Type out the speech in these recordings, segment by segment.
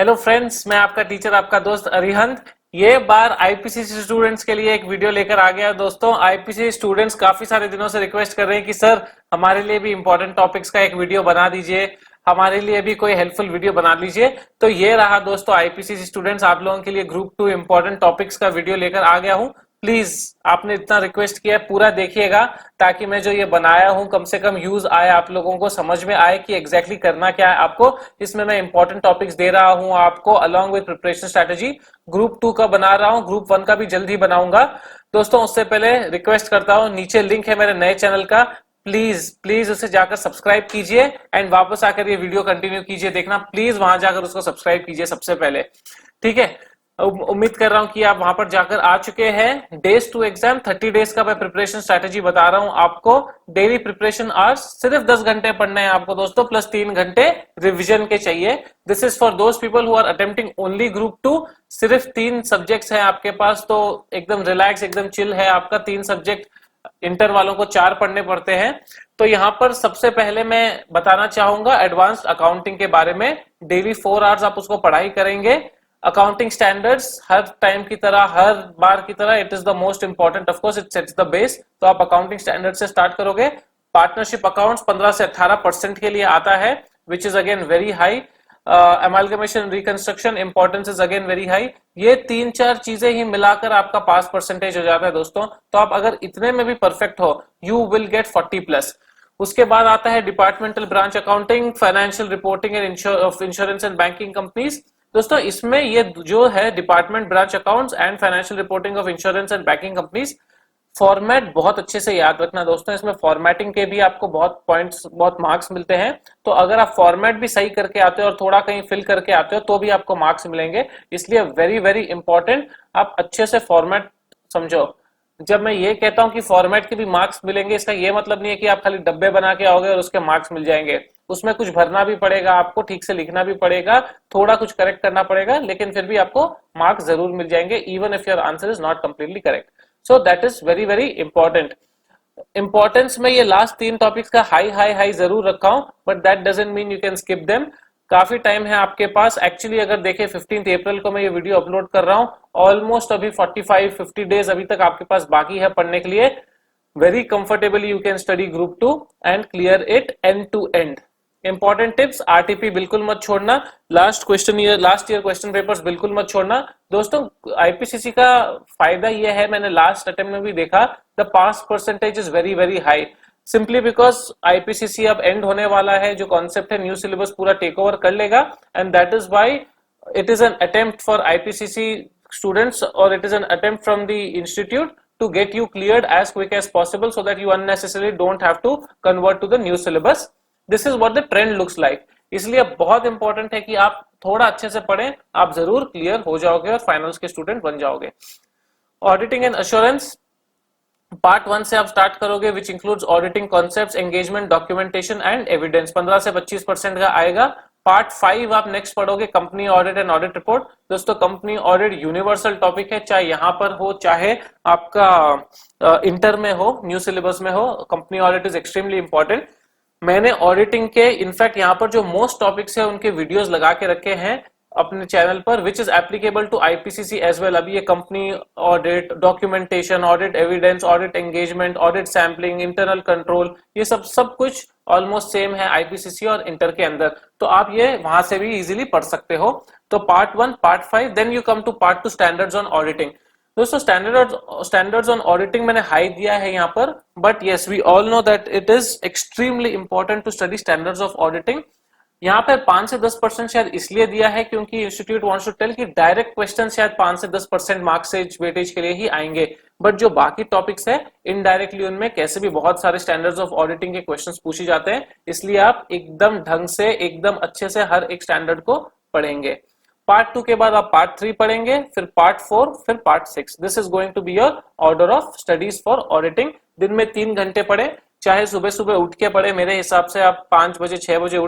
Hello friends, मैं आपका teacher आपका दोस्त अरिहंत ये बार आईपीसीसी स्टूडेंट्स के लिए एक वीडियो लेकर आ गया। दोस्तों, आईपीसीसी स्टूडेंट्स काफी सारे दिनों से रिक्वेस्ट कर रहे हैं कि सर हमारे लिए भी इंपॉर्टेंट टॉपिक्स का एक वीडियो बना दीजिए, हमारे लिए भी कोई हेल्पफुल वीडियो बना लीजिए। तो ये रहा दोस्तों, आईपीसीसी स्टूडेंट्स आप लोगों के लिए ग्रुप 2 इंपॉर्टेंट टॉपिक्स का वीडियो लेकर आ गया हूं। प्लीज, आपने इतना रिक्वेस्ट किया है, पूरा देखिएगा ताकि मैं जो ये बनाया हूं कम से कम यूज आए, आप लोगों को समझ में आए कि एग्जैक्टली करना क्या है आपको। इसमें मैं इंपॉर्टेंट टॉपिक्स दे रहा हूं आपको along with preparation strategy. Group 2 का बना रहा हूं, ग्रुप 1 का भी जल्द ही बनाऊंगा। दोस्तों, उससे पहले रिक्वेस्ट करता हूं, नीचे लिंक है मेरे नए चैनल का, प्लीज प्लीज उसे जाकर सब्सक्राइब कीजिए एंड वापस आकर ये वीडियो कंटिन्यू कीजिए देखना। प्लीज वहां जाकर उसको सब्सक्राइब कीजिए सबसे पहले, ठीक है। उम्मीद कर रहा हूं कि आप वहां पर जाकर आ चुके हैं। डेज टू एग्जाम 30 डेज का मैं प्रिपरेशन स्ट्रेटेजी बता रहा हूं आपको। डेली प्रिपरेशन आवर्स सिर्फ 10 घंटे पढ़ने हैं आपको दोस्तों, प्लस 3 घंटे रिवीजन के चाहिए। This is for those people who are attempting only group 2। सिर्फ 3 सब्जेक्ट्स हैं आपके पास, तो एकदम रिलैक्स, एकदम चिल है आपका। 3 सब्जेक्ट, इंटर वालों को 4 पढ़ने पड़ते हैं। तो यहां पर सबसे पहले मैं बताना चाहूंगा एडवांस्ड अकाउंटिंग के बारे में। डेली 4 आवर्स आप उसको पढ़ाई करेंगे। अकाउंटिंग स्टैंडर्ड्स हर टाइम की तरह, हर बार की तरह, it is the most important, of course it sets the base. तो आप अकाउंटिंग स्टैंडर्ड से स्टार्ट करोगे। पार्टनरशिप अकाउंट्स 15 से 18% के लिए आता है, which is again very high. Amalgamation reconstruction importance is again very high. ये 3-4 चीजें ही मिलाकर आपका पास परसेंटेज हो जाता है दोस्तों। तो आप अगर इतने में भी परफेक्ट हो, यू विल गेट 40+। उसके बाद आता है departmental branch accounting, financial reporting and insurance and banking companies. दोस्तों, इसमें ये जो है department branch accounts and financial reporting of insurance and banking companies, format बहुत अच्छे से याद रखना दोस्तों। इसमें फॉर्मेटिंग के भी आपको बहुत पॉइंट्स, बहुत मार्क्स मिलते हैं। तो अगर आप फॉर्मेट भी सही करके आते हो और थोड़ा कहीं फिल करके आते हो तो भी आपको मार्क्स मिलेंगे। इसलिए वेरी वेरी इंपॉर्टेंट, आप अच्छे से फॉर्मेट समझो। जब मैं ये कहता हूं कि फॉर्मेट के भी मार्क्स मिलेंगे, इसका ये मतलब नहीं है कि आप खाली डब्बे बना के आओगे और उसके मार्क्स मिल जाएंगे। उसमें कुछ भरना भी पड़ेगा आपको, ठीक से लिखना भी पड़ेगा, थोड़ा कुछ करेक्ट करना पड़ेगा, लेकिन फिर भी आपको मार्क्स जरूर मिल जाएंगे, even if your answer is not completely correct. So that is very very important. Importance में ये लास्ट 3 टॉपिक्स का हाई हाई हाई जरूर रखा हूं, but that doesn't mean you can skip them. काफी टाइम है आपके पास। एक्चुअली अगर देखें 15 अप्रैल को मैं ये वीडियो अपलोड कर रहा हूं, ऑलमोस्ट अभी 45-50 डेज अभी तक आपके पास बाकी है पढ़ने के लिए। Very comfortably you can study group 2 and clear it end to end. Important tips, RTP बिल्कुल मत छोड़ना, लास्ट ईयर क्वेश्चन पेपर्स बिल्कुल मत छोड़ना। दोस्तों, आईपीसीसी का फायदा यह है, मैंने लास्ट अटेम्प्ट में भी देखा, the pass percentage is very very high, simply because IPCC अब एंड होने वाला है। जो कॉन्सेप्ट है, न्यू सिलेबस पूरा टेक ओवर कर लेगा, and that is why it is an attempt for IPCC students, और it is an attempt from the institute to get you cleared as quick as possible so that you unnecessarily don't have to convert to the new syllabus. This is what the trend looks like. इसलिए बहुत important है कि आप थोड़ा अच्छे से पढ़ें, आप जरूर क्लियर हो जाओगे और फाइनल्स के स्टूडेंट बन जाओगे। ऑडिटिंग एंड अश्योरेंस पार्ट 1 से आप स्टार्ट करोगे, which includes auditing concepts, engagement, documentation and evidence. 15 से 25% का आएगा। पार्ट 5 आप नेक्स्ट पढ़ोगे, company audit and audit report. दोस्तों, कंपनी ऑडिट यूनिवर्सल टॉपिक है, चाहे यहां पर हो चाहे आपका इंटर में हो, न्यू सिलेबस में हो, company audit is extremely important. मैंने ऑडिटिंग के इनफैक्ट यहाँ पर जो मोस्ट टॉपिक्स है उनके वीडियोस लगा के रखे हैं अपने चैनल पर, which is applicable to IPCC as well. अभी ये company audit, documentation, audit evidence, audit engagement, audit sampling, internal control, ये सब कुछ ऑलमोस्ट सेम है आईपीसीसी और इंटर के अंदर। तो आप ये वहां से भी इजीली पढ़ सकते हो। तो part 1, part 5, then you come to part 2, standards on auditing. दोस्तों, स्टैंडर्ड्स ऑन ऑडिटिंग मैंने हाई दिया है यहाँ पर, but yes we all know that it is extremely important to study standards of auditing. यहाँ पर 5 से 10% शायद इसलिए दिया है क्योंकि इंस्टीट्यूट वांट्स टू टेल कि डायरेक्ट क्वेश्चन शायद 5 से 10% मार्क्स से वेटेज के लिए ही आएंगे, बट जो बाकी टॉपिक्स है इनडायरेक्टली उनमें कैसे भी बहुत सारे स्टैंडर्ड्स ऑफ ऑडिटिंग के क्वेश्चंस पूछे जाते हैं। इसलिए आप एकदम ढंग से, एकदम अच्छे से हर एक स्टैंडर्ड को पढ़ेंगे। पार्ट 2 के बाद आप पार्ट 3 पढ़ेंगे, फिर पार्ट 4, फिर part 6। This is going to be your order of studies for auditing. दिन में 3 घंटे पढ़े, चाहे सुबह सुबह उठ के पढ़े। मेरे हिसाब से आप 5 बजे 6 बजे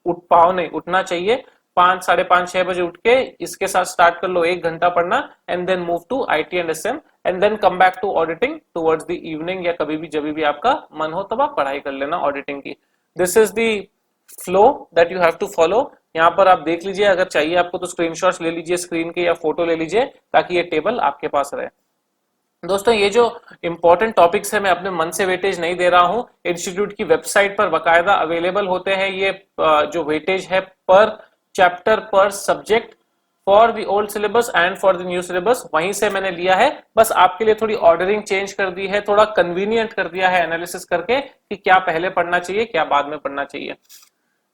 उठना चाहिए। 5, साढ़े 5, 6 बजे उठ के इसके साथ स्टार्ट कर लो, 1 घंटा पढ़ना, and then move to IT and SM, and then come back to auditing towards the evening, या कभी भी जब भी आपका मन हो तब आप पढ़ाई कर लेना ऑडिटिंग की। This is the flow that you have to follow. यहाँ पर आप देख लीजिए, अगर चाहिए आपको तो स्क्रीनशॉट्स ले लीजिए स्क्रीन के या फोटो ले लीजिए ताकि ये टेबल आपके पास रहे। दोस्तों ये जो इंपॉर्टेंट टॉपिक्स है मैं अपने मन से वेटेज नहीं दे रहा हूं, इंस्टीट्यूट की वेबसाइट पर बकायदा अवेलेबल होते हैं ये जो वेटेज है पर चैप्टर पर subject for the old syllabus and for the new syllabus, वहीं से मैंने लिया है। बस आपके लिए थोड़ी ऑर्डरिंग चेंज कर दी है, थोड़ा कन्वीनियंट कर दिया है एनालिसिस करके कि क्या पहले पढ़ना चाहिए क्या बाद में पढ़ना चाहिए।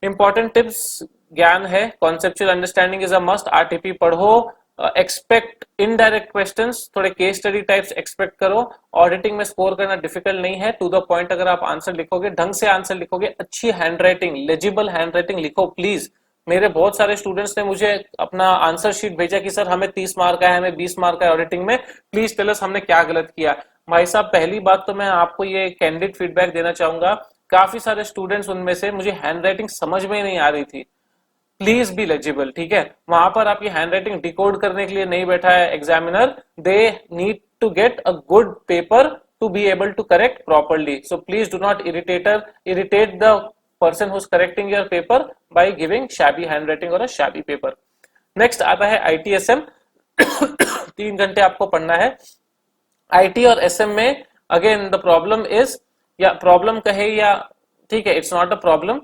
इंपॉर्टेंट टिप्स ज्ञान है, conceptual understanding is a must, RTP पढ़ो, एक्सपेक्ट इनडायरेक्ट क्वेश्चंस, थोड़े केस स्टडी टाइप्स एक्सपेक्ट करो। ऑडिटिंग में स्कोर करना डिफिकल्ट नहीं है, टू द पॉइंट अगर आप आंसर लिखोगे, ढंग से आंसर लिखोगे, अच्छी हैंडराइटिंग लेजिबल हैंडराइटिंग लिखो प्लीज। मेरे बहुत सारे स्टूडेंट्स ने मुझे अपना आंसर शीट भेजा कि सर हमें 30 मार्क है, हमें 20 मार्क है ऑडिटिंग में, प्लीज टेल अस हमने क्या गलत किया। भाई साहब पहली बात तो मैं आपको ये कैंडिड फीडबैक देना चाहूंगा, काफी सारे स्टूडेंट्स उनमें से मुझे हैंडराइटिंग समझ में नहीं आ रही थी, प्लीज बी लेजिबल, ठीक है। वहां पर आप ये हैंडराइटिंग डिकोड करने के लिए नहीं बैठा है examiner, they need to get a good paper to be able to correct properly, so please do not irritate the person who's correcting your paper by giving shabby handwriting or a shabby paper. Next आता है ITSM 3 घंटे आपको पढ़ना है। IT और SM में again the problem is, या problem कहे या ठीक है, इट्स नॉट अ प्रॉब्लम,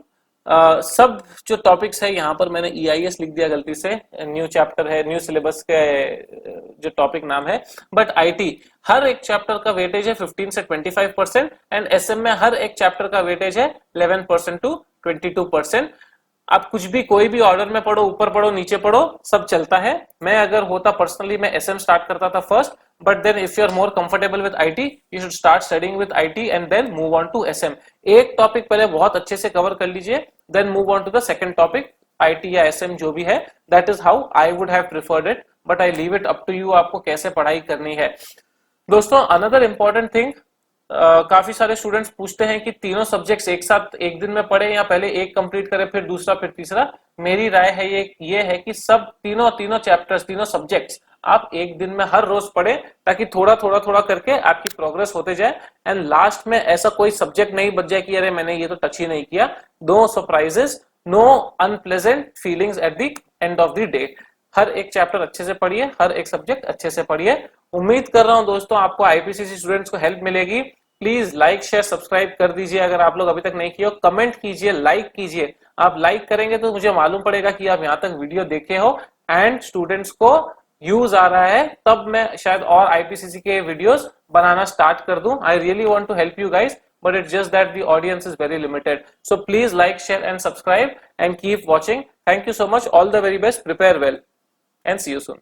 सब जो टॉपिक्स है यहाँ पर मैंने EIS लिख दिया गलती से, न्यू चैप्टर है, न्यू सिलेबस के जो टॉपिक नाम है, बट IT हर एक चैप्टर का वेटेज है 15 से 25% एंड SM में हर एक चैप्टर का वेटेज है 11% टू 22%। आप कुछ भी कोई भी ऑर्डर में पढ़ो, ऊपर पढ़ो नीचे पढ़ो, सब चलता है। मैं अगर होता पर्सनली मैं SM स्टार्ट करता था first, but then if you are more comfortable with IT you should start studying with IT and then move on to SM। एक टॉपिक पहले बहुत अच्छे से कवर कर लीजिए, then move on to the second topic, IT या SM जो भी है, that is how I would have preferred it, but I leave it up to you, आपको कैसे पढ़ाई करनी है। दोस्तों अनदर इंपॉर्टेंट थिंग, काफी सारे स्टूडेंट्स पूछते हैं कि तीनों सब्जेक्ट्स एक साथ एक दिन में पढ़े या पहले एक कंप्लीट करें फिर दूसरा फिर तीसरा। मेरी राय है ये है कि सब तीनों चैप्टर्स तीनों सब्जेक्ट्स आप एक दिन में हर रोज पढ़े, ताकि थोड़ा थोड़ा करके आपकी प्रोग्रेस होते जाए एंड लास्ट में ऐसा कोई सब्जेक्ट नहीं बच जाए कि अरे मैंने ये तो टच ही नहीं किया। No surprises, no unpleasant feelings at the end of the day. हर एक चैप्टर अच्छे से पढ़िए, हर एक सब्जेक्ट अच्छे से पढ़िए। उम्मीद कर रहा हूं दोस्तों आपको IPCC स्टूडेंट्स को हेल्प मिलेगी। प्लीज लाइक शेयर सब्सक्राइब कर दीजिए अगर आप लोग अभी तक नहीं किए हो, कमेंट कीजिए, लाइक कीजिए। आप लाइक करेंगे तो मुझे मालूम पड़ेगा कि आप यहाँ तक वीडियो देखे हो एंड स्टूडेंट्स को यूज आ रहा है, तब मैं शायद और IPCC के वीडियोस बनाना स्टार्ट कर दूं। I really want to help you guys, but it's just that the audience is very limited. So please like, share and subscribe and keep watching. Thank you so much. All the very best. Prepare well and see you soon.